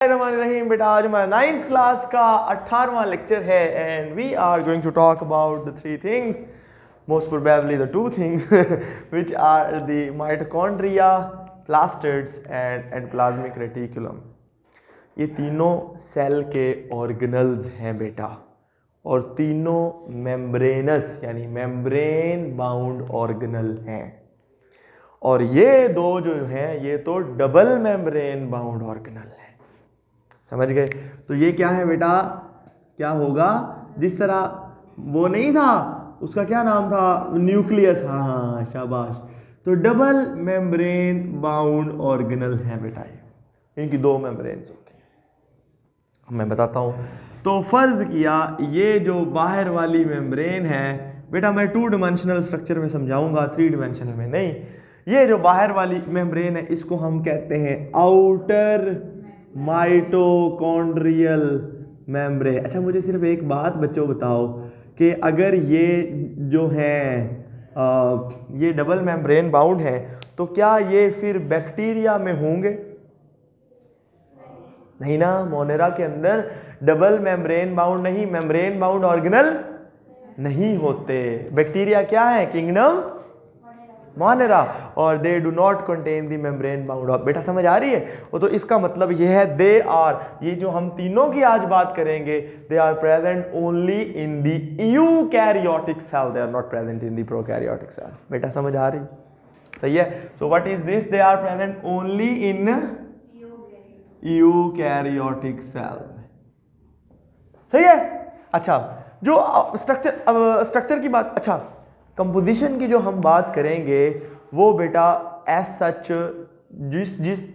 रहीम बेटा, आज हमारा 9th क्लास का 18वां लेक्चर है and we are going to talk about the 3 things, most probably the 2 things which are the mitochondria, plastids and endoplasmic reticulum. ये तीनों सेल के ऑर्गेनल्स हैं बेटा, और तीनों मेम्ब्रेनस यानी मेम्ब्रेन बाउंड ऑर्गेनल हैं। और ये दो जो हैं ये तो डबल मेम्ब्रेन बाउंड ऑर्गेनल हैं। समझ गए? तो ये क्या है बेटा, क्या होगा, जिस तरह वो नहीं था, उसका क्या नाम था, न्यूक्लियस। हाँ शाबाश। तो डबल मेम्ब्रेन बाउंड ऑर्गेनल है बेटा, ये इनकी 2 मेम्ब्रेन्स होती हैं। मैं बताता हूँ। तो फर्ज किया ये जो बाहर वाली मेम्ब्रेन है बेटा, मैं 2 डायमेंशनल स्ट्रक्चर में समझाऊंगा, 3 डायमेंशनल में नहीं। ये जो बाहर वाली मेम्ब्रेन है इसको हम कहते हैं आउटर माइटोकॉन्ड्रियल मेम्ब्रेन। अच्छा, मुझे सिर्फ एक बात बच्चों बताओ कि अगर ये जो है ये डबल मेम्ब्रेन बाउंड है तो क्या ये फिर बैक्टीरिया में होंगे? नहीं ना, मोनेरा के अंदर डबल मेम्ब्रेन बाउंड नहीं, मेम्ब्रेन बाउंड ऑर्गेनल नहीं होते। बैक्टीरिया क्या है? किंगडम मोनेरा, और they do not contain the membrane bound. बेटा समझ आ रही है? तो इसका मतलब यह है दे आर, ये जो हम तीनों की आज बात करेंगे, they are present only in the eukaryotic cell, they are not present in the prokaryotic cell. बेटा समझ आ रही? सही है। So what is this? They are present only in eukaryotic cell. सही है। अच्छा, जो स्ट्रक्चर की बात, अच्छा कंपोजिशन की जो हम बात करेंगे वो बेटा एज सच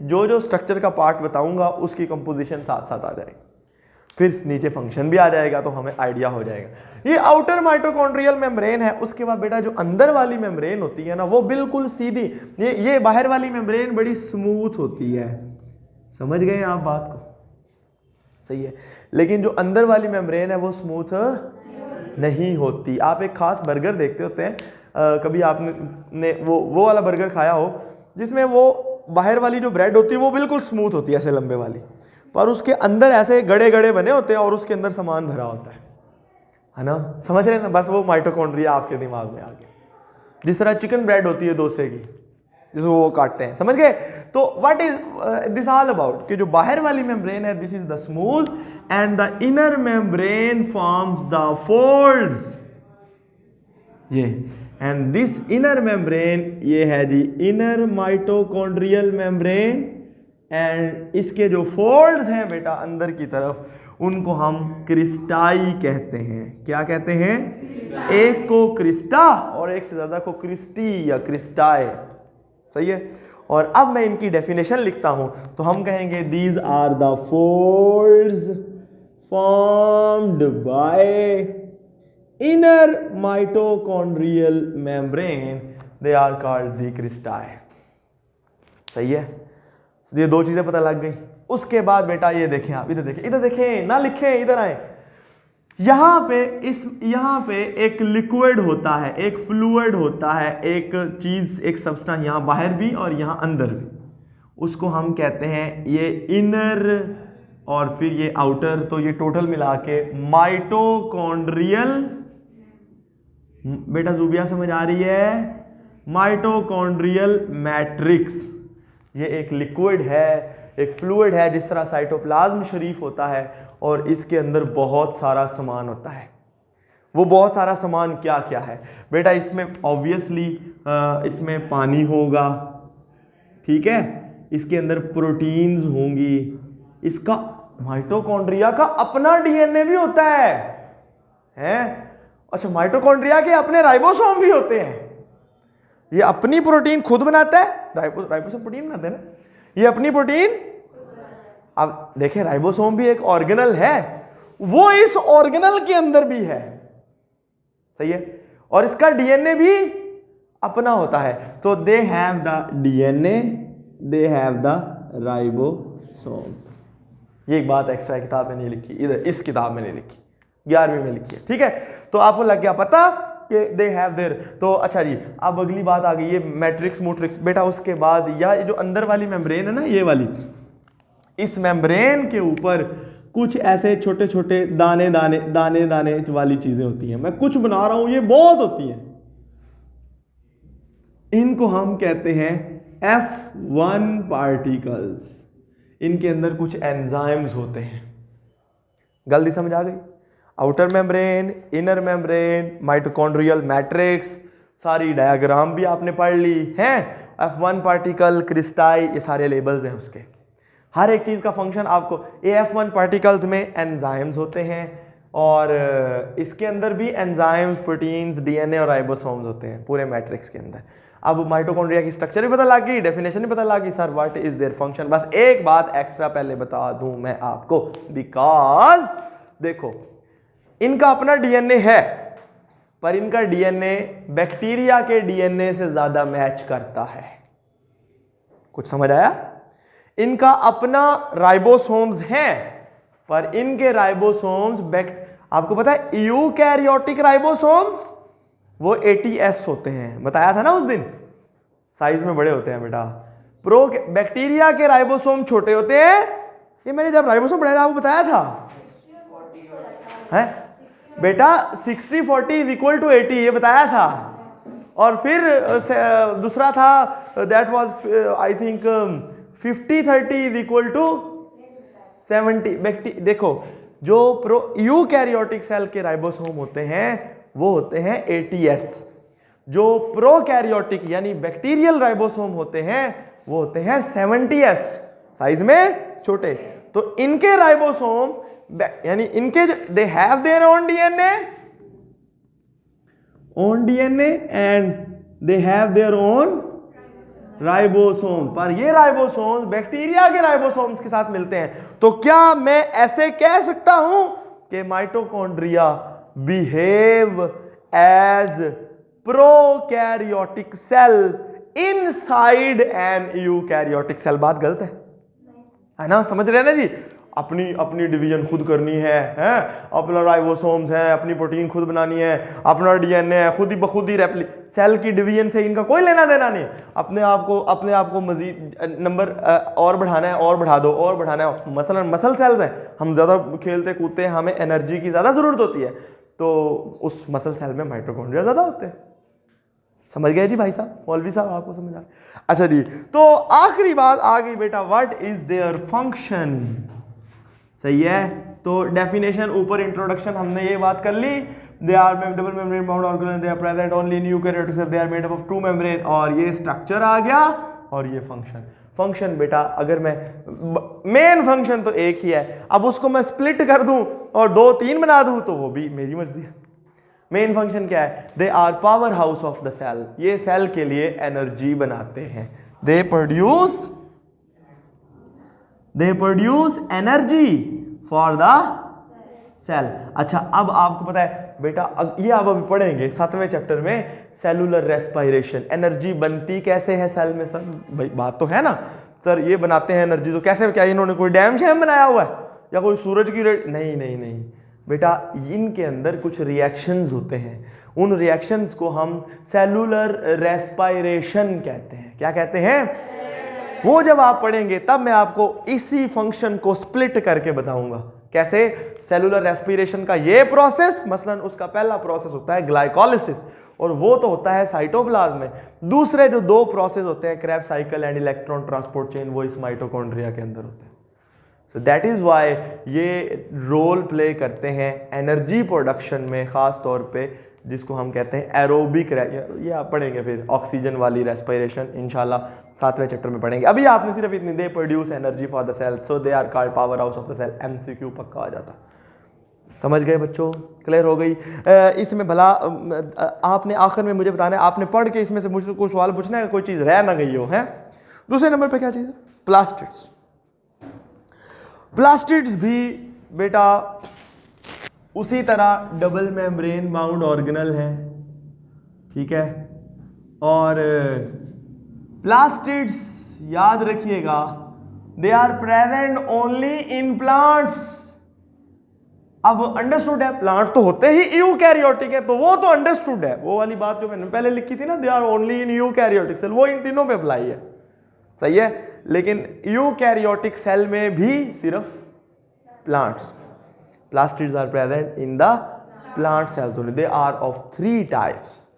जो स्ट्रक्चर का पार्ट बताऊंगा उसकी कंपोजिशन साथ साथ आ जाएगी, फिर नीचे फंक्शन भी आ जाएगा तो हमें आइडिया हो जाएगा। ये आउटर माइटोकॉन्ड्रियल मेम्ब्रेन है। उसके बाद बेटा जो अंदर वाली मेम्ब्रेन होती है ना वो बिल्कुल सीधी, ये बाहर वाली मेम्ब्रेन बड़ी स्मूथ होती है। समझ गए आप बात को? सही है। लेकिन जो अंदर वाली मेम्ब्रेन है वो स्मूथ नहीं होती। आप एक खास बर्गर देखते होते हैं, कभी आपने वो वाला बर्गर खाया हो जिसमें वो बाहर वाली जो ब्रेड होती है वो बिल्कुल स्मूथ होती है, ऐसे लंबे वाली, पर उसके अंदर ऐसे गड़े गड़े बने होते हैं और उसके अंदर सामान भरा होता है ना? समझ रहे हैं ना? बस वो माइटोकॉन्ड्रिया आपके दिमाग में आ गया। जिस तरह चिकन ब्रेड होती है डोसे की, जिसको वो काटते हैं। समझ गए? तो what is this all about, कि जो बाहर वाली मेम्ब्रेन है this is the smooth and the inner membrane forms the folds. ये एंड दिस इनर मेम्ब्रेन, ये है जी इनर माइटोकॉन्ड्रियल मेम्ब्रेन, एंड इसके जो फोल्ड्स हैं बेटा अंदर की तरफ, उनको हम क्रिस्टाई कहते हैं। क्या कहते हैं? एक को क्रिस्टा और एक से ज्यादा को क्रिस्टी या क्रिस्टाई। सही है। और अब मैं इनकी डेफिनेशन लिखता हूं तो हम कहेंगे these are the folds formed by inner mitochondrial membrane, they are called the cristae. सही है। ये 2 चीजें पता लग गई। उसके बाद बेटा ये देखें, आप इधर देखें, इधर देखें, ना लिखें, इधर आए। यहाँ पे एक लिक्विड होता है, एक फ्लूइड होता है, एक चीज, एक सब्सटेंस यहाँ बाहर भी और यहाँ अंदर भी, उसको हम कहते हैं ये इनर और फिर ये आउटर। तो ये टोटल मिला के माइटोकॉन्ड्रियल, बेटा जुबिया समझ आ रही है? Mitochondrial matrix. ये एक लिक्विड है, एक फ्लूइड है, जिस तरह साइटोप्लाज्म शरीफ होता है, और इसके अंदर बहुत सारा सामान होता है। वो बहुत सारा सामान क्या क्या है बेटा? इसमें ऑब्वियसली इसमें पानी होगा, ठीक है, इसके अंदर प्रोटीन्स होंगी, इसका माइटोकॉन्ड्रिया का अपना डीएनए भी होता है? अच्छा, माइटोकॉन्ड्रिया के अपने राइबोसोम भी होते हैं। ये अपनी प्रोटीन खुद बनाता है, राइबोसोम प्रोटीन बनाते हैं ना, ये अपनी प्रोटीन। अब देखें, राइबोसोम भी एक ऑर्गेनल है, वो इस ऑर्गेनल के अंदर भी है। सही है। और इसका डीएनए भी अपना होता है। तो they have the DNA, they have the ribosomes. ये एक बात एक्स्ट्रा किताब में नहीं लिखी, इधर इस किताब में नहीं लिखी, 11वीं में लिखी है। ठीक है, तो आपको लग गया पता कि दे हैव देयर। तो अच्छा जी, अब अगली बात आ गई, ये मैट्रिक्स मोट्रिक्स बेटा। उसके बाद या जो अंदर वाली मेम्ब्रेन है ना, ये वाली, इस मेम्ब्रेन के ऊपर कुछ ऐसे छोटे छोटे दाने दाने दाने दाने वाली चीजें होती हैं। मैं कुछ बना रहा हूं, ये बहुत होती हैं। इनको हम कहते हैं F1 पार्टिकल्स। इनके अंदर कुछ एंजाइम्स होते हैं। जल्दी समझ आ गई? Outer membrane, inner membrane, mitochondrial matrix, सारी डायग्राम भी आपने पढ़ ली है। F1 पार्टिकल, क्रिस्टाई, ये सारे लेबल्स हैं उसके। हर एक चीज का फंक्शन आपको, ये F1 पार्टिकल्स में एंजाइम्स होते हैं और इसके अंदर भी एंजाइम्स, प्रोटीन्स, डीएनए और राइबोसोम्स होते हैं पूरे मैट्रिक्स के अंदर। अब माइटोकॉन्ड्रिया की स्ट्रक्चर भी पता लग गई, डेफिनेशन भी पता लग गई। Sir what is their function? बस एक बात एक्स्ट्रा पहले बता दूं मैं आपको, बिकॉज देखो इनका अपना डीएनए है, पर इनका डीएनए बैक्टीरिया के डीएनए से ज्यादा मैच करता है। कुछ समझ आया? इनका अपना राइबोसोम्स हैं, पर इनके राइबोसोम्स आपको पता है यूकैरियोटिक राइबोसोम्स वो ATS होते हैं, बताया था ना उस दिन, साइज में बड़े होते हैं बेटा। बैक्टीरिया के राइबोसोम छोटे होते हैं। ये मैंने जब राइबोसोम पढ़ाया था आपको बताया था है बेटा, 60-40 इज इक्वल टू 80, ये बताया था। और फिर दूसरा था that was I think 50-30 is equal to 70। देखो जो यूकैरियोटिक सेल के राइबोसोम होते हैं वो होते हैं ATS। जो प्रोकैरियोटिक यानी बैक्टीरियल राइबोसोम होते हैं वो होते हैं 70S, साइज में छोटे। तो इनके राइबोसोम यानी इनके they have their own DNA and they have their own ribosome, पर ये राइबोसोम्स बैक्टीरिया के राइबोसोम्स के साथ मिलते हैं। तो क्या मैं ऐसे कह सकता हूं कि mitochondria behave as prokaryotic cell inside an eukaryotic cell? बात गलत है ना? समझ रहे हैं ना जी? अपनी अपनी डिवीजन खुद करनी है अपना राइबोसोम्स है, अपनी प्रोटीन खुद बनानी है, अपना डीएनए है, खुद ही बखुद ही सेल की डिवीजन से इनका कोई लेना देना नहीं। अपने आप को मजीद नंबर और बढ़ाना है और बढ़ा दो, और बढ़ाना है। मसलन मसल सेल्स हैं, हम ज़्यादा खेलते कूदते हैं, हमें एनर्जी की ज़्यादा ज़रूरत होती है, तो उस मसल सेल में माइटोकॉन्ड्रिया ज़्यादा होते हैं। समझ गए जी भाई साहब, मौलवी साहब, आपको समझ आ? अच्छा जी, तो आखिरी बात आ गई बेटा, व्हाट इज देयर फंक्शन? सही है। तो डेफिनेशन ऊपर इंट्रोडक्शन हमने ये बात कर ली, they are double membrane bound organelle, they are present only in eukaryotic cell, they are made up of 2 membrane, और ये स्ट्रक्चर आ गया और ये फंक्शन बेटा अगर मैं मेन फंक्शन तो एक ही है, अब उसको मैं स्प्लिट कर दूं और 2-3 बना दूं तो वो भी मेरी मर्जी है। मेन फंक्शन क्या है? They are power house of the cell, ये सेल के लिए एनर्जी बनाते हैं। They produce energy for the cell. अच्छा, अब आपको पता है बेटा, ये आप अभी पढ़ेंगे 7वें चैप्टर में, सेलुलर रेस्पिरेशन। एनर्जी बनती कैसे है सेल में? सर भाई बात तो है ना सर, ये बनाते हैं एनर्जी तो कैसे? क्या इन्होंने कोई डैम शैम बनाया हुआ है या कोई सूरज की नहीं बेटा, इनके अंदर कुछ रिएक्शंस होते हैं, उन रिएक्शंस को हम सेलुलर रेस्पिरेशन कहते हैं। क्या कहते हैं? वो जब आप पढ़ेंगे तब मैं आपको इसी फंक्शन को स्प्लिट करके बताऊंगा कैसे सेलुलर रेस्पिरेशन का ये प्रोसेस, मसलन उसका पहला प्रोसेस होता है ग्लाइकोलिसिस, और वो तो होता है साइटोप्लाज्म में। दूसरे जो 2 प्रोसेस होते हैं, Krebs cycle and electron transport chain, वो इस माइटोकॉन्ड्रिया के अंदर होते हैं। सो दैट इज व्हाई ये रोल प्ले करते हैं एनर्जी प्रोडक्शन में, खास तौर पे जिसको हम कहते हैं एरोबिक, ये आप पढ़ेंगे फिर ऑक्सीजन वाली रेस्पिरेशन इंशाल्लाह 7वें चैप्टर में पढ़ेंगे। अभी आपने सिर्फ इतनी, they produce energy for the cell, so they are called power house of the cell. MCQ पक्का आ जाता। समझ गए बच्चों? क्लियर हो गई? इसमें भला आपने आखिर में मुझे बताना है, आपने पढ़ के इसमें से मुझसे कोई सवाल पूछना है, कोई चीज़ रह ना गई हो है। दूसरे नंबर पे क्या चीज़ है? प्लास्टिड्स। प्लास्टिड्स भी बेटा उसी तरह डबल मेम्ब्रेन बाउंड ऑर्गेनल है, ठीक है। और प्लास्टिड्स याद रखिएगा, they are present only in plants. अब अंडरस्टूड है, प्लांट तो होते ही यूकैरियोटिक है, तो वो तो अंडरस्टूड है। वो वाली बात जो मैंने पहले लिखी थी ना, they are only in eukaryotic cell, वो इन तीनों पे अप्लाई है। सही है। लेकिन यूकैरियोटिक सेल में भी सिर्फ plants, plastids are present in the plant cells only. They are of 3 types,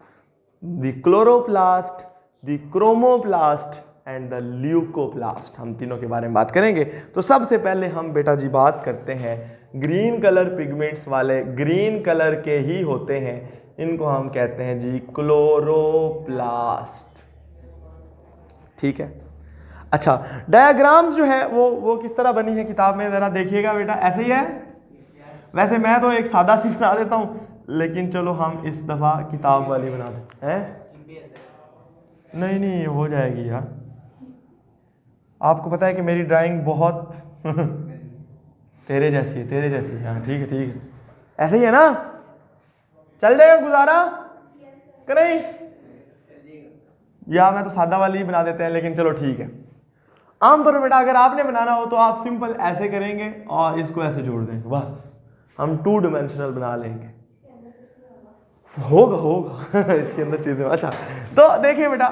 the chloroplast, the chromoplast and the leucoplast. हम तीनों के बारे में बात करेंगे। तो सबसे पहले हम बेटा जी बात करते हैं ग्रीन कलर पिगमेंट्स वाले, ग्रीन कलर के ही होते हैं, इनको हम कहते हैं जी क्लोरोप्लास्ट। ठीक है। अच्छा, डायग्राम्स जो है वो किस तरह बनी है किताब में, जरा देखिएगा बेटा। ऐसे ही है। वैसे मैं तो एक सादा सी बना देता हूं, लेकिन चलो हम इस दफा किताब वाली बना देते हैं। नहीं हो जाएगी यार। आपको पता है कि मेरी ड्राइंग बहुत तेरे जैसी है। हाँ ठीक है। ऐसे ही है ना, चल जाएगा गुजारा कि नहीं? या मैं तो सादा वाली ही बना देते हैं, लेकिन चलो ठीक है। आमतौर पर बेटा अगर आपने बनाना हो तो आप सिंपल ऐसे करेंगे और इसको ऐसे जोड़ देंगे, बस हम 2 डायमेंशनल बना लेंगे। होगा इसके अंदर चीजें। अच्छा, तो देखिए बेटा,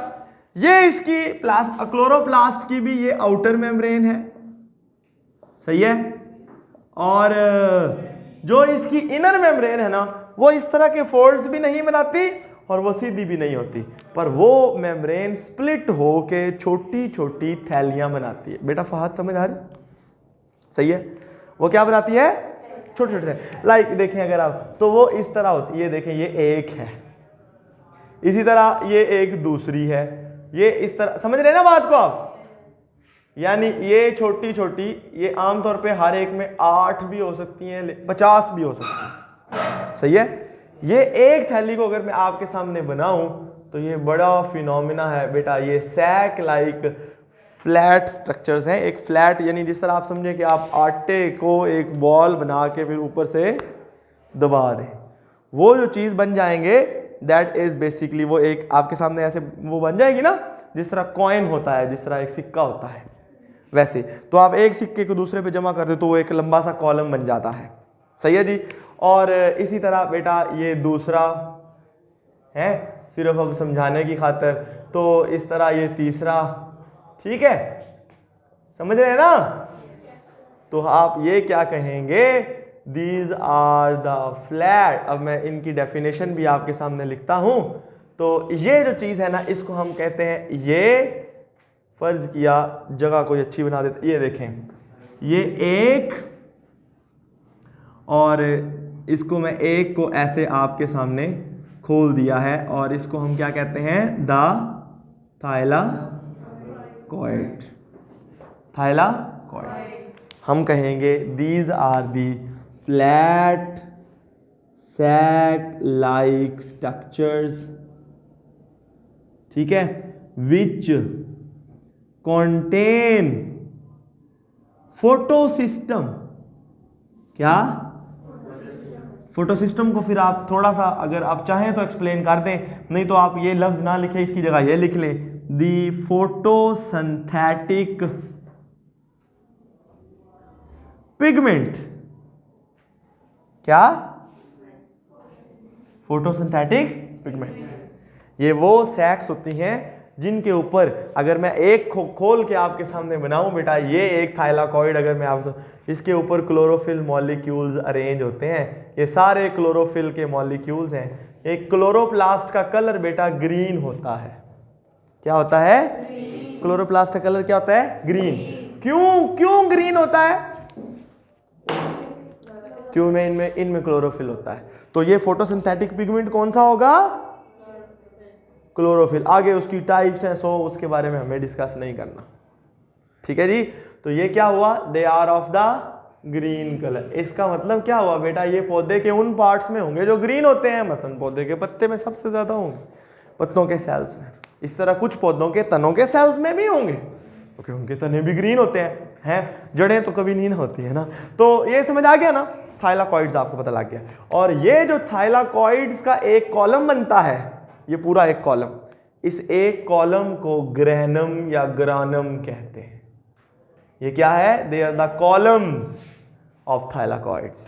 ये इसकी क्लोरोप्लास्ट की भी ये आउटर मेम्ब्रेन है, सही है। और जो इसकी इनर मेम्ब्रेन है ना, वो इस तरह के फोल्ड्स भी नहीं बनाती और वो सीधी भी नहीं होती, पर वो मेम्ब्रेन स्प्लिट होके छोटी छोटी थैलियां बनाती है। बेटा फहद समझ आ रही? सही है। वो क्या बनाती है? छोटे छोटे। लाइक देखें अगर आप, तो वो इस तरह होती है। ये देखें, ये एक है, इसी तरह ये एक दूसरी है, ये इस तरह। समझ रहे हैं ना बात को आप? यानी ये छोटी छोटी, ये आमतौर पे हर एक में 8 भी हो सकती हैं, 50 भी हो सकती हैं, सही है। ये एक थैली को अगर मैं आपके सामने बनाऊं तो ये बड़ा फिनोमिना है बेटा। ये सैक लाइक फ्लैट स्ट्रक्चर्स हैं। एक फ्लैट यानी जिस तरह आप समझे कि आप आटे को एक बॉल बना के फिर ऊपर से दबा दें, वो जो चीज़ बन जाएंगे, दैट इज बेसिकली वो एक आपके सामने ऐसे वो बन जाएगी ना, जिस तरह कॉइन होता है, जिस तरह एक सिक्का होता है, वैसे। तो आप एक सिक्के को दूसरे पे जमा कर दो तो वो एक लंबा सा कॉलम बन जाता है, सही है जी। और इसी तरह बेटा ये दूसरा है, सिर्फ अब समझाने की खातिर, तो इस तरह ये तीसरा, ठीक है, समझ रहे हैं ना? तो आप ये क्या कहेंगे? These are the flat. अब मैं इनकी डेफिनेशन भी आपके सामने लिखता हूं। तो ये जो चीज़ है ना, इसको हम कहते हैं, ये फर्ज किया जगह कोई अच्छी बना देते, ये देखें, ये एक, और इसको मैं एक को ऐसे आपके सामने खोल दिया है, और इसको हम क्या कहते हैं? The thylakoid. हम कहेंगे these are the flat sac like structures, ठीक है, विच कॉन्टेन फोटोसिस्टम। क्या? फोटोसिस्टम को फिर आप थोड़ा सा अगर आप चाहें तो एक्सप्लेन कर दें, नहीं तो आप ये लफ्ज ना लिखें, इसकी जगह ये लिख लें, दी फोटोसिंथेटिक पिगमेंट। क्या? Photosynthetic pigment. ये वो सैक्स होती हैं जिनके ऊपर अगर मैं एक खोल के आपके सामने बनाऊं बेटा, ये एक थाइलाकॉइड, अगर मैं आपको, इसके ऊपर क्लोरोफिल मॉलिक्यूल्स अरेंज होते हैं। ये सारे क्लोरोफिल के मॉलिक्यूल्स हैं। एक क्लोरोप्लास्ट का कलर बेटा ग्रीन होता है। क्या होता है? क्लोरोप्लास्ट का कलर क्या होता है? ग्रीन। क्यों ग्रीन होता है? क्यों में इनमें क्लोरोफिल होता है। तो ये फोटोसिंथेटिक पिगमेंट कौन सा होगा? क्लोरोफिल। आगे उसकी टाइप्स हैं, सो उसके बारे में हमें डिस्कस नहीं करना, ठीक है जी। तो ये क्या हुआ? They are of the green colour. इसका मतलब क्या हुआ बेटा? ये पौधे के उन पार्ट्स में होंगे जो ग्रीन होते हैं, मसलन पौधे के पत्ते में सबसे ज्यादा होंगे, पत्तों के सेल्स में। इस तरह कुछ पौधों के तनों के सेल्स में भी होंगे, क्योंकि उनके तने भी ग्रीन होते हैं, जड़ें तो कभी नहीं होती है ना। तो ये समझ आ गया ना? थाइलाकॉइड्स आपको पता लग गया। और ये जो थाइलाकॉइड्स का एक कॉलम बनता है, ये पूरा एक कॉलम, इस एक कॉलम को ग्रैनम या ग्रानम कहते हैं। ये क्या है? They are the columns of thylakoids,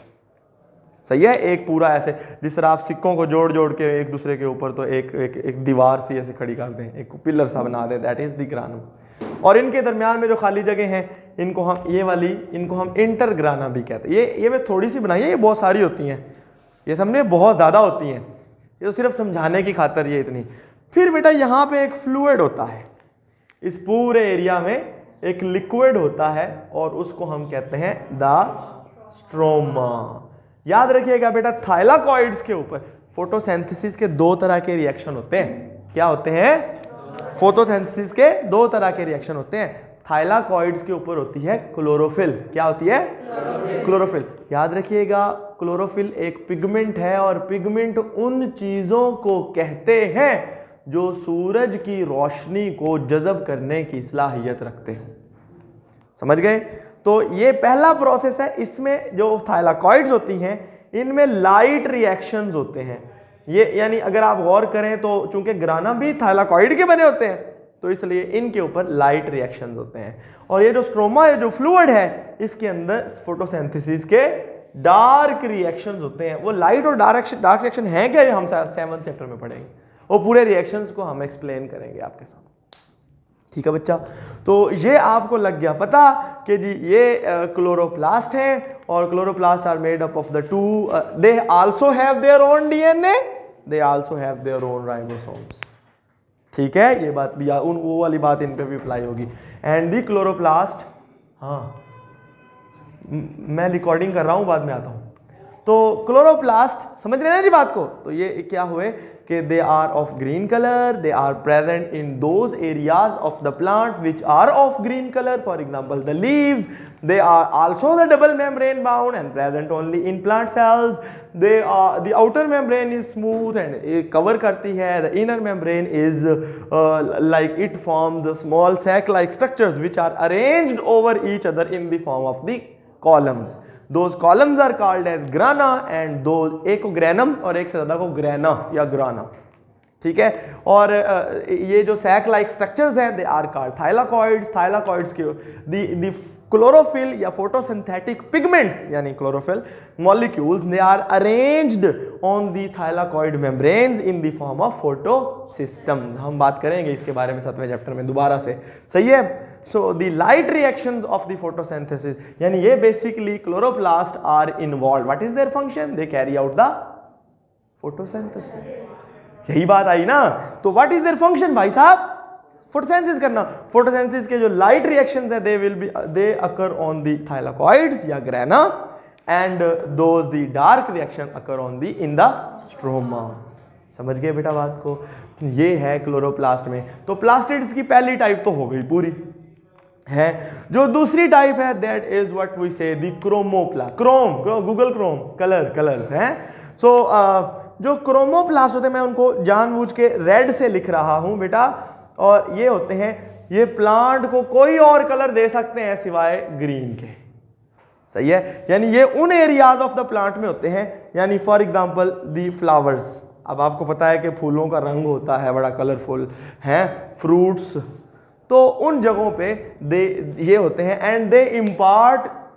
सही है। एक पूरा ऐसे, जिस तरह आप सिक्कों को जोड़ जोड़ के एक दूसरे के ऊपर तो एक दीवार सी ऐसे खड़ी कर दें, एक पिलर सा बना दें, दैट इज द ग्रानम। और इनके दरमियान में जो खाली जगह हैं इनको हम इनको हम इंटरग्राना भी कहते हैं। ये मैं थोड़ी सी बनाई है, ये बहुत सारी होती हैं, ये समझे बहुत ज़्यादा होती हैं, ये तो सिर्फ समझाने की खातिर ये इतनी। फिर बेटा यहाँ पे एक फ्लूइड होता है, इस पूरे एरिया में एक लिक्विड होता है और उसको हम कहते हैं द स्ट्रोमा। याद रखिएगा बेटा, थाइलाकॉइड्स के ऊपर फोटोसिंथेसिस के दो तरह के रिएक्शन होते हैं। क्या होते हैं? फोटोसिंथेसिस के दो तरह के रिएक्शन होते हैं। थाइलाकॉइड्स के ऊपर होती है क्लोरोफिल। क्या होती है? क्लोरोफिल। याद रखिएगा, क्लोरोफिल एक पिगमेंट है और पिगमेंट उन चीजों को कहते हैं जो सूरज की रोशनी को जज़ब करने की सलाहियत रखते हैं। समझ गए? तो ये पहला प्रोसेस है। इसमें जो थाइलाकॉइड्स होती हैं इनमें लाइट रिएक्शंस होते हैं। ये यानी अगर आप गौर करें तो चूंकि ग्राना भी थाइलाकॉइड के बने होते हैं तो इसलिए इनके ऊपर लाइट रिएक्शंस होते हैं। और ये जो स्ट्रोमा है, जो फ्लूइड है, इसके अंदर फोटोसिंथेसिस के डार्क रिएक्शंस होते हैं। वो लाइट और डार्क रिएक्शन है क्या, ये हम 7th चैप्टर में पढ़ेंगे। वो पूरे रिएक्शंस को हम एक्सप्लेन करेंगे आपके साथ। ठीक है बच्चा? तो ये आपको लग गया पता कि जी ये क्लोरोप्लास्ट हैं और chloroplast are made up of the two, they also have their own DNA, they also have their own ribosomes. ठीक है? ये बात भी वो वाली बात इन पे भी अप्लाई होगी। एंड दी क्लोरोप्लास्ट, हाँ मैं रिकॉर्डिंग कर रहा हूँ, बाद में आता हूँ। तो क्लोरोप्लास्ट समझ रहे हैं ना जी बात को? तो ये क्या हुए कि they are of green colour, they are present in those areas of the plant which are of green colour, for example the leaves. They are also the double membrane bound and present only in plant cells. They are the outer membrane is smooth and cover करती है, the inner membrane is like it forms small sac like structures which are arranged over each other in the form of the columns. Those columns are called as grana and those, एक को granum और एक से ज्यादा को grana या ग्राना। ठीक है? और ये जो सैक लाइक स्ट्रक्चर्स हैं they are called thylakoids. Thylakoids के द क्लोरोफिल या फोटोसिंथेटिक पिगमेंट्स यानी chlorophyll molecules, they are arranged on the thylakoid membranes in the form of photosystems. हम बात करेंगे इसके बारे में 7वें चैप्टर में दोबारा से। सही है? So the light reactions of the photosynthesis, यानी ये basically chloroplast are involve. What is their function? They carry out the photosynthesis. यही बात आई ना? तो व्हाट इज देयर फंक्शन भाई साहब? फोटोसिंथेसिस करना। फोटोसिंथेसिस के जो लाइट रिएक्शंस है दे अकर ऑन द थाइलाकॉइड्स या grana and those the dark reaction occur on the in the stroma. समझ गए बेटा बात को? ये है क्लोरोप्लास्ट में। तो प्लास्टिड्स की पहली टाइप तो हो गई पूरी है। जो दूसरी टाइप है दैट इज व्हाट वी से the chromoplast. Google Chrome colours हैं। सो जो क्रोमोप्लास्ट होते हैं, मैं उनको जानबूझ के रेड से लिख रहा हूं बेटा, और ये होते हैं, ये प्लांट को कोई और कलर दे सकते हैं सिवाय ग्रीन के। सही है? यानी ये उन एरियाज ऑफ द प्लांट में होते हैं, यानी फॉर एग्जांपल दी फ्लावर्स। अब आपको पता है कि फूलों का रंग होता है बड़ा कलरफुल है, फ्रूट्स, तो उन जगहों पे ये होते हैं। एंड दे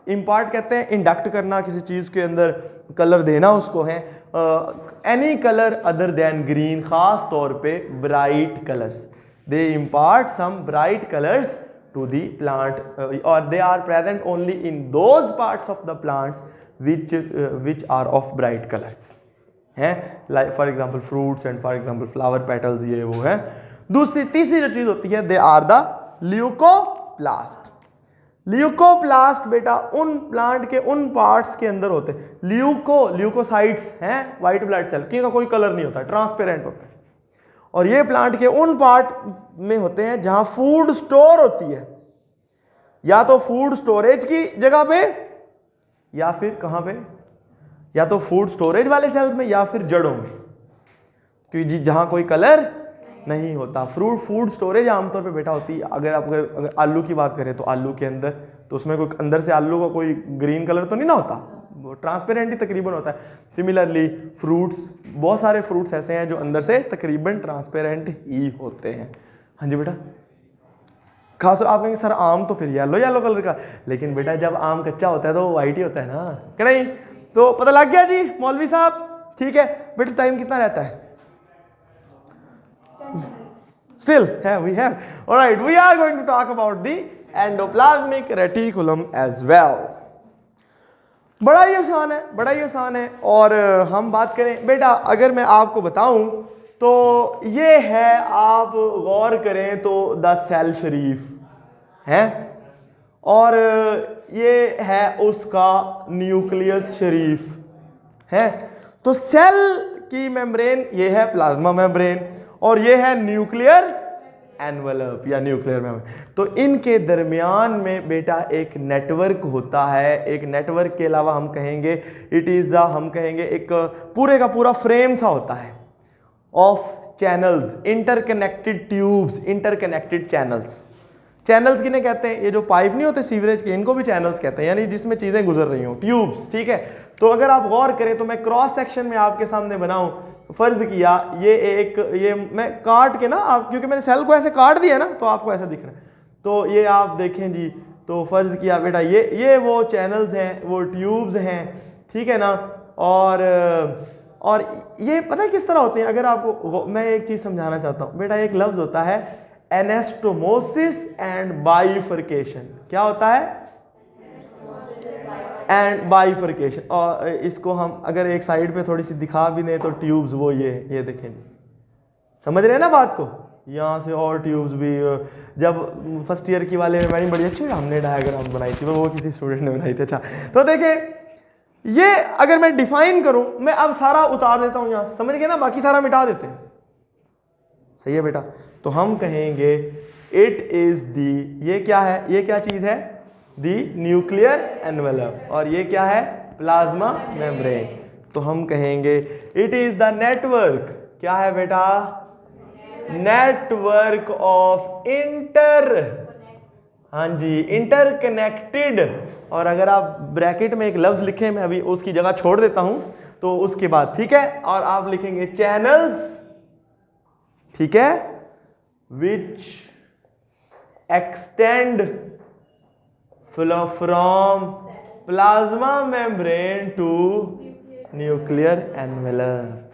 इम्पार्ट कहते हैं इंडक्ट करना, किसी चीज़ के अंदर कलर देना उसको है। Any colour other than green, खास तौर पे bright colours, they impart some bright colours to the plant और they are present only in those parts of the plants which are of bright colours हैं, like for example fruits and for example flower petals, ये वो है। तीसरी जो चीज होती है, they are the leucoplast. Leucoplast बेटा उन प्लांट के उन पार्ट्स के अंदर होते हैं। ल्यूकोसाइट्स हैं व्हाइट ब्लड सेल, किसी का कोई कलर नहीं होता, ट्रांसपेरेंट होते हैं। और ये प्लांट के उन पार्ट में होते हैं जहां फूड स्टोर होती है, या तो फूड स्टोरेज की जगह पे या फिर कहां पे, या तो फूड स्टोरेज वाले सेल्स में या फिर जड़ों में, क्योंकि जहां कोई कलर नहीं होता। फूड स्टोरेज आमतौर पे बेटा होती है, अगर आलू की बात करें तो आलू के अंदर, तो उसमें कोई अंदर से आलू का कोई ग्रीन कलर तो नहीं ना होता, वो ट्रांसपेरेंट ही तकरीबन होता है। सिमिलरली फ्रूट्स, बहुत सारे फ्रूट्स ऐसे हैं जो अंदर से तकरीबन ट्रांसपेरेंट ही होते हैं। हाँ जी बेटा, खास आप कहेंगे सर आम तो फिर येलो कलर का, लेकिन बेटा जब आम कच्चा होता है तो वो वाइट ही होता है ना, कि नहीं? तो पता लग गया जी मौलवी साहब? ठीक है बेटा, टाइम कितना रहता है? Still, yeah, we have. All right, we are going to talk about the endoplasmic reticulum as well. बड़ा ही आसान है, बड़ा ही आसान है। और हम बात करें बेटा, अगर मैं आपको बताऊं तो ये है, आप गौर करें तो द सेल शरीफ है, और ये है उसका न्यूक्लियस शरीफ है। तो सेल की मेम्ब्रेन ये है प्लाज्मा मेम्ब्रेन, और ये है न्यूक्लियर एनवेलप या न्यूक्लियर मेम्ब्रेन। तो इनके दरमियान में बेटा एक नेटवर्क होता है। एक नेटवर्क के अलावा हम कहेंगे इट इज हम कहेंगे एक पूरे का पूरा फ्रेम सा होता है of channels, interconnected tubes, interconnected channels. Channels किन्हें कहते हैं? ये जो पाइप नहीं होते सीवरेज के, इनको भी चैनल्स कहते हैं, यानी जिसमें चीजें गुजर रही हो, ट्यूब्स। ठीक है, तो अगर आप गौर करें तो मैं क्रॉस सेक्शन में आपके सामने बनाऊं, फर्ज किया ये मैं काट के ना, आप क्योंकि मैंने सेल को ऐसे काट दिया ना तो आपको ऐसा दिख रहा है, तो ये आप देखें जी, तो फर्ज किया बेटा ये वो चैनल्स हैं, वो ट्यूब्स हैं, ठीक है ना। और ये पता है किस तरह होते हैं? अगर आपको मैं एक चीज समझाना चाहता हूं बेटा, एक लफ्ज होता है एनास्टोमोसिस एंड बाइफरकेशन। क्या होता है? And bifurcation. और इसको हम अगर एक साइड पे थोड़ी सी दिखा भी दें तो ट्यूब्स वो ये देखें, समझ रहे हैं ना बात को? यहाँ से और ट्यूब्स भी, जब फर्स्ट ईयर की वाले में बड़ी अच्छी हमने डायग्राम बनाई थी, वो किसी स्टूडेंट ने बनाई थी। अच्छा, तो देखें ये अगर मैं डिफाइन करूं, मैं अब सारा उतार देता हूं, यहां समझ गए ना, बाकी सारा मिटा देते हैं। सही है बेटा? तो हम कहेंगे इट इज दी, ये क्या है? ये क्या चीज है? दी न्यूक्लियर एनवेलप। और ये क्या है? Plasma membrane. तो हम कहेंगे इट इज द नेटवर्क। क्या है बेटा? नेटवर्क ऑफ हाँ जी, इंटरकनेक्टेड। और अगर आप ब्रैकेट में एक लफ्ज लिखें, मैं अभी उसकी जगह छोड़ देता हूं, तो उसके बाद ठीक है, और आप लिखेंगे चैनल्स, ठीक है, which extend from plasma membrane to nuclear envelope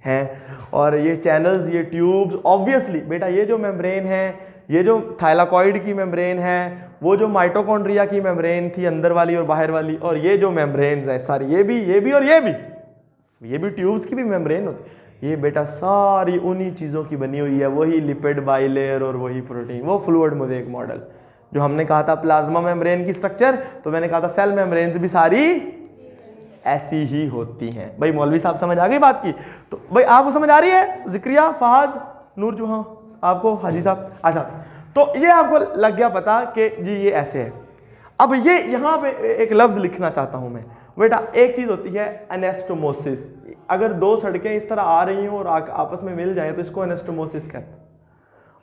है। और ये चैनल्स, ये ट्यूब्स, ऑब्वियसली बेटा ये जो मेम्ब्रेन है, ये जो थाइलाकॉइड की मेम्ब्रेन है, वो जो माइटोकॉन्ड्रिया की मेम्ब्रेन थी अंदर वाली और बाहर वाली, और ये जो मेम्ब्रेन्स है सारी, ये भी और ये भी ट्यूब्स की भी मेम्ब्रेन होती है। ये बेटा सारी उन्हीं चीज़ों की बनी हुई है, वही लिपिड बाइलेयर और वही प्रोटीन, वो फ्लूइड मोज़ेक मॉडल जो हमने कहा था प्लाज्मा मेम्ब्रेन की स्ट्रक्चर, तो मैंने कहा था सेल मेम्ब्रेन्स भी सारी ऐसी ही होती हैं। भाई मौलवी साहब समझ आ गई बात की? तो भाई आपको समझ आ रही है? जिक्रिया, फहद, नूर जुहां, आपको, हाजी साहब? अच्छा, तो ये आपको लग गया पता कि जी ये ऐसे है। अब ये यहाँ पे एक लफ्ज लिखना चाहता हूं मैं बेटा। एक चीज होती है एनास्टोमोसिस। अगर दो सड़कें इस तरह आ रही हों और आपस में मिल जाएं तो इसको एनास्टोमोसिस कहते हैं।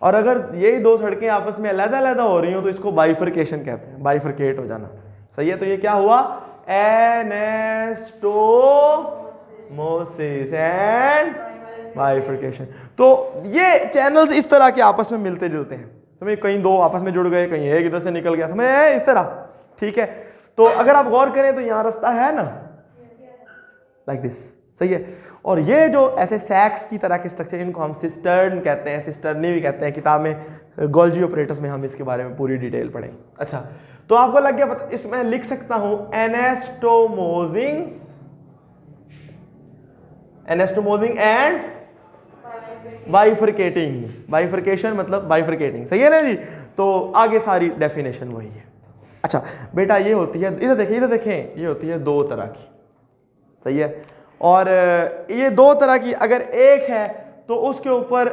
और अगर यही दो सड़कें आपस में अलग-अलग हो रही हों तो इसको बाइफरकेशन कहते हैं, बाइफरकेट हो जाना। सही है? तो ये क्या हुआ? Anastomosis and bifurcation. तो ये चैनल्स इस तरह के आपस में मिलते जुलते हैं, समझे? कहीं दो आपस में जुड़ गए, कहीं एक इधर से निकल गया, समझे? इस तरह, ठीक है? तो अगर आप गौर करें तो यहां रास्ता है ना, लाइक दिस। सही है? और ये जो ऐसे सैक्स की तरह के स्ट्रक्चर, इनको हम सिस्टर्न कहते हैं, सिस्टर्नी भी कहते हैं। किताब में गोल्जी ऑपरेटर्स में हम इसके बारे में पूरी डिटेल पढ़ेंगे। अच्छा, तो आपको लग गया पता, इसमें लिख सकता हूं एनास्टोमोसिंग एंड बाइफरकेटिंग। बाइफरकेशन मतलब बाइफरकेटिंग। सही है ना जी? तो आगे सारी डेफिनेशन वही है। अच्छा बेटा, ये होती है, इधर देखें, ये होती है दो तरह की। सही है? और ये दो तरह की, अगर एक है तो उसके ऊपर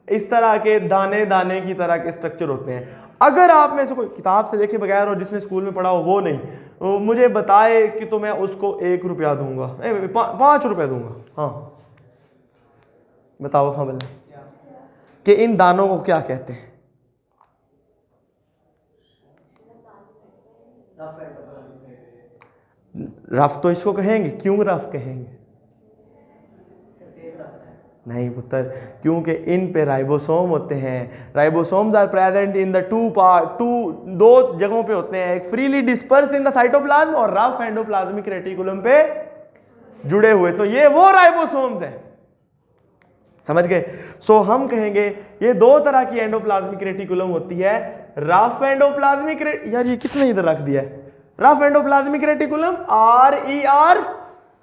इस तरह के दाने दाने की तरह के स्ट्रक्चर होते हैं। अगर आप में से कोई किताब से देखे बगैर और जिसने स्कूल में पढ़ा हो वो नहीं, मुझे बताए कि तो मैं उसको 1 रुपया दूंगा, 5 रुपया दूंगा। हाँ बताओ, हाँ बोले कि इन दानों को क्या कहते हैं? रफ तो इसको कहेंगे। क्यों रफ कहेंगे? नहीं पुत्र, क्योंकि इन पे राइबोसोम होते हैं। Ribosomes are present in the दो जगहों पे होते हैं, एक freely dispersed in the cytoplasm और रफ एंडोप्लाज्मिक रेटिकुलम पे जुड़े हुए। तो ये वो राइबोसोम्स हैं। समझ गए? सो हम कहेंगे ये दो तरह की एंडोप्लाज्मिक रेटिकुलम होती है, रफ एंडोप्लाज्मिक यार ये किसने इधर रख दिया है, रफ एंडोप्लाज्मिक रेटिकुलम RER,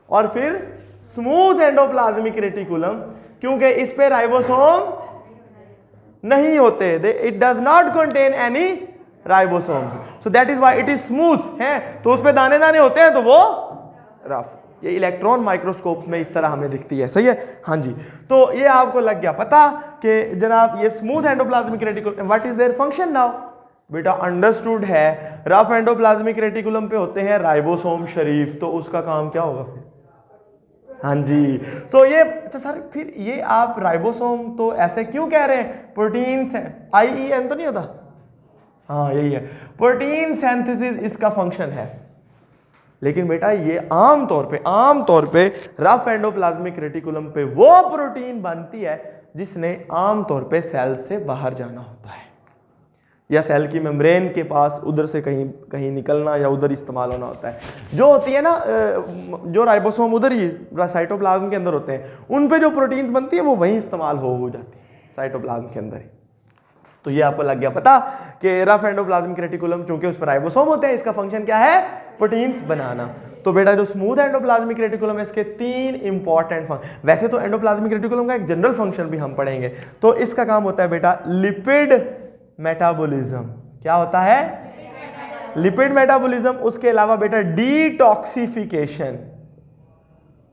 और फिर स्मूथ एंडोप्लाज्मिक रेटिकुलम, क्योंकि इस पे राइबोसोम नहीं होते, it does not contain any ribosomes, so that is why it is smooth है, तो उस पे दाने दाने होते हैं तो वो रफ। ये इलेक्ट्रॉन माइक्रोस्कोप में इस तरह हमें दिखती है, सही है? हाँ जी। तो ये आपको लग गया पता कि जनाब ये smooth endoplasmic reticulum, what is their function now? बेटा अंडरस्टूड है, रफ एंडोप्लाज्मिक रेटिकुलम पे होते हैं राइबोसोम शरीफ, तो उसका काम क्या होगा फिर? हाँ जी। तो ये अच्छा सर फिर ये आप राइबोसोम तो ऐसे क्यों कह रहे हैं, प्रोटीन्स हैं, IEN तो नहीं होता? हाँ यही है, प्रोटीन सिंथेसिस इसका फंक्शन है। लेकिन बेटा ये आम तौर पे रफ एंडोप्लाज्मिक रेटिकुलम पे वो प्रोटीन बनती है जिसने आम तौर पे सेल से बाहर जाना होता है, या सेल की मेम्ब्रेन के पास उधर से कहीं निकलना या उधर इस्तेमाल होना होता है। जो होती है ना जो राइबोसोम उधर ही साइटोप्लाज्म के अंदर होते हैं, उन पे जो प्रोटीन्स बनती है वो वहीं इस्तेमाल हो जाती है साइटोप्लाज्म के अंदर ही। तो ये आपको लग गया पता कि रफ एंडोप्लाज्मिक रेटिकुलम चूंकि उस पर राइबोसोम होते हैं, इसका फंक्शन क्या है? प्रोटीन्स बनाना। तो बेटा जो स्मूथ एंडोप्लाज्मिक रेटिकुलम है इसके 3 इंपॉर्टेंट फंक्शन, वैसे तो एंडोप्लाज्मिक रेटिकुलम का एक जनरल फंक्शन भी हम पढ़ेंगे, तो इसका काम होता है बेटा लिपिड मेटाबॉलिज्म। क्या होता है? Lipid metabolism. उसके अलावा बेटा डिटॉक्सिफिकेशन,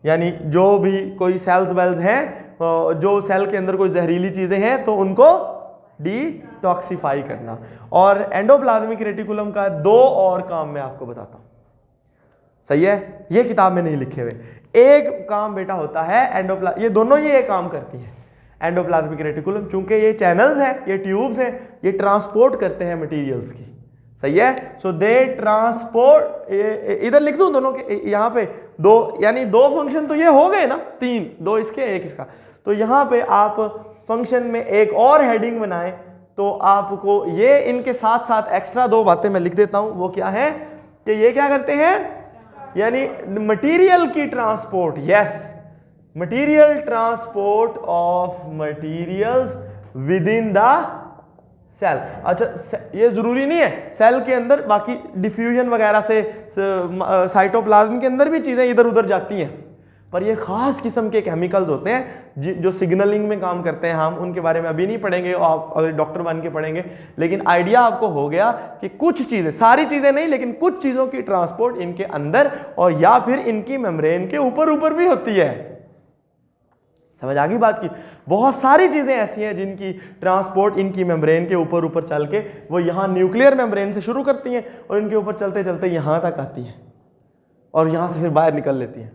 यानी जो भी कोई सेल्स वेल्स हैं जो सेल के अंदर कोई जहरीली चीजें हैं तो उनको डिटॉक्सिफाई करना। और एंडोप्लाज्मिक रेटिकुलम का 2 और काम मैं आपको बताता हूं, सही है? ये किताब में नहीं लिखे हुए। एक काम बेटा होता है ये दोनों ही एक काम करती हैं। एंडोप्लाज्मिक रेटिकुलम चूंकि ये चैनल्स हैं, ये ट्यूब्स हैं, ये ट्रांसपोर्ट करते हैं मटेरियल्स की, सही है? सो दे ट्रांसपोर्ट, इधर लिख दूं दोनों के, यहाँ पे 2 यानी 2 फंक्शन तो ये हो गए ना, 3, 2 इसके 1 इसका। तो यहाँ पे आप फंक्शन में एक और हेडिंग बनाएं तो आपको ये इनके साथ साथ एक्स्ट्रा 2 बातें मैं लिख देता हूं। वो क्या है कि ये क्या करते हैं, यानी मटेरियल की transport, yes, material transport of materials within the cell. अच्छा ये जरूरी नहीं है सेल के अंदर, बाकी डिफ्यूजन वगैरह से साइटोप्लाज्म के अंदर भी चीजें इधर उधर जाती हैं, पर ये खास किस्म के केमिकल्स होते हैं जो सिग्नलिंग में काम करते हैं। हम उनके बारे में अभी नहीं पढ़ेंगे, आप अगर डॉक्टर बन के पढ़ेंगे, लेकिन आइडिया आपको हो गया कि कुछ चीजें, सारी चीजें नहीं लेकिन कुछ चीजों की ट्रांसपोर्ट इनके अंदर और या फिर इनकी मेम्ब्रेन के ऊपर भी होती है। समझ आ गई बात की? बहुत सारी चीजें ऐसी हैं जिनकी ट्रांसपोर्ट इनकी मेम्ब्रेन के ऊपर चल के वो यहाँ न्यूक्लियर मेम्ब्रेन से शुरू करती हैं और इनके ऊपर चलते चलते यहाँ तक आती हैं और यहाँ से फिर बाहर निकल लेती हैं।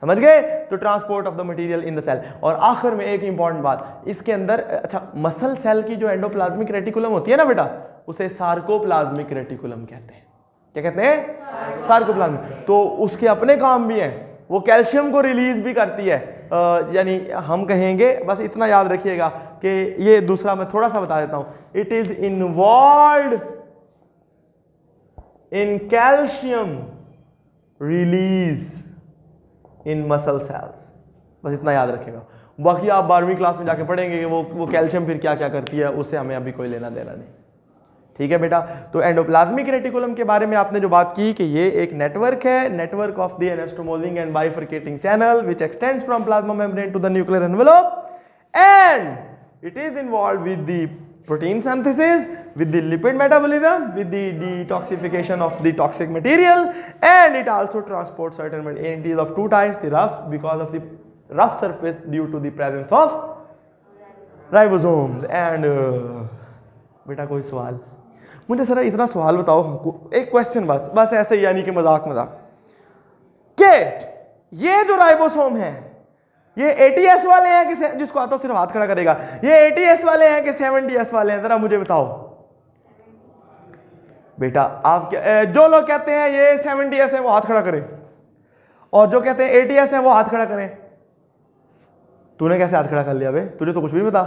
समझ गए? तो transport of the material in the cell. और आखिर में एक इंपॉर्टेंट बात इसके अंदर, अच्छा मसल सेल की जो एंडोप्लाज्मिक रेटिकुलम होती है ना बेटा, उसे सार्कोप्लाज्मिक रेटिकुलम कहते हैं। क्या कहते हैं? सार्कोप्लाज्मिक। तो उसके अपने काम भी हैं, वो कैल्शियम को रिलीज भी करती है, यानी हम कहेंगे, बस इतना याद रखिएगा कि ये दूसरा मैं थोड़ा सा बता देता हूं, it is involved in calcium release in muscle cells, बस इतना याद रखेगा। बाकी आप 12वीं क्लास में जाके पढ़ेंगे कि वो कैल्शियम फिर क्या क्या करती है, उससे हमें अभी कोई लेना देना नहीं। ठीक है बेटा? तो एंडोप्लाज्मिक रेटिकुलम के बारे में आपने जो बात की कि ये एक नेटवर्क है, network of the anastomosing and bifurcating channel which extends from plasma membrane to the nuclear envelope and it is involved with the protein synthesis, with the lipid metabolism, with the detoxification of the toxic material, and it also transports certain material. It is of 2 types, the rough because of the rough surface due to the presence of ribosomes. And बेटा कोई सवाल? मुझे sir इतना सवाल बताओ, एक question बस ऐसे यानी कि मजाक के ये जो राइबोसोम है ये 80S वाले हैं कि, जिसको आता हो सिर्फ हाथ खड़ा करेगा, ये 80S वाले हैं कि 70S वाले हैं, जरा मुझे बताओ बेटा। आप क्या, जो लोग कहते हैं ये 70S है वो हाथ खड़ा करें, और जो कहते हैं 80S है वो हाथ खड़ा करें। तूने कैसे हाथ खड़ा कर लिया बे? तुझे तो कुछ भी नहीं बता।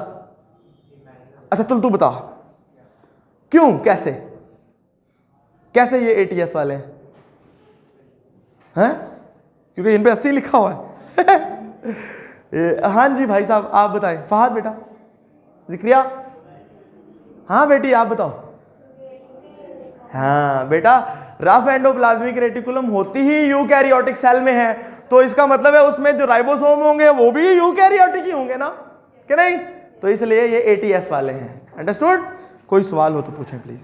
अच्छा तू बता क्यों, कैसे ये 80S वाले हैं? क्योंकि इन पे 80 लिखा हुआ है। हाँ जी भाई साहब, आप बताएं। फहद बेटा, जिक्रिया, हाँ बेटी आप बताओ। हाँ बेटा, रफ एंडोप्लाज्मिक रेटिकुलम होती ही यूकैरियोटिक सेल में है, तो इसका मतलब है उसमें जो राइबोसोम होंगे वो भी यूकैरियोटिक ही होंगे ना, कि नहीं? तो इसलिए ये ATS वाले हैं। अंडरस्टूड? कोई सवाल हो तो पूछें प्लीज।